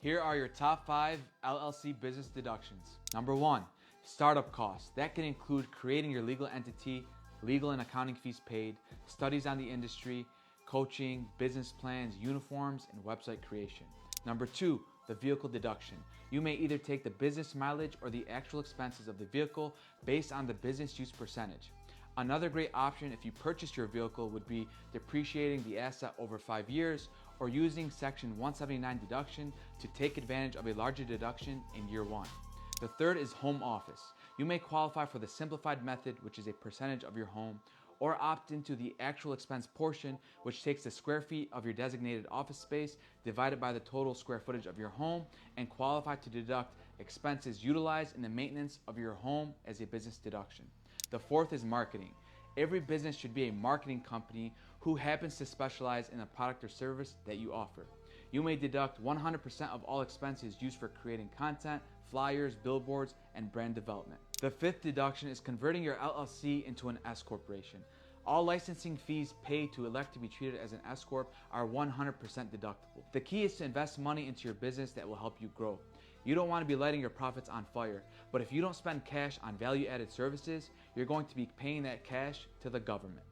Here are your top 5 LLC business deductions. Number 1, startup costs. That can include creating your legal entity, legal and accounting fees paid, studies on the industry, coaching, business plans, uniforms, and website creation. Number 2, the vehicle deduction. You may either take the business mileage or the actual expenses of the vehicle based on the business use percentage. Another great option if you purchase your vehicle would be depreciating the asset over 5 years or using Section 179 deduction to take advantage of a larger deduction in year 1. The third is home office. You may qualify for the simplified method, which is a percentage of your home, or opt into the actual expense portion, which takes the square feet of your designated office space divided by the total square footage of your home and qualify to deduct expenses utilized in the maintenance of your home as a business deduction. The fourth is marketing. Every business should be a marketing company who happens to specialize in a product or service that you offer. You may deduct 100% of all expenses used for creating content, flyers, billboards, and brand development. The fifth deduction is converting your LLC into an S corporation. All licensing fees paid to elect to be treated as an S Corp are 100% deductible. The key is to invest money into your business that will help you grow. You don't want to be lighting your profits on fire, but if you don't spend cash on value-added services, you're going to be paying that cash to the government.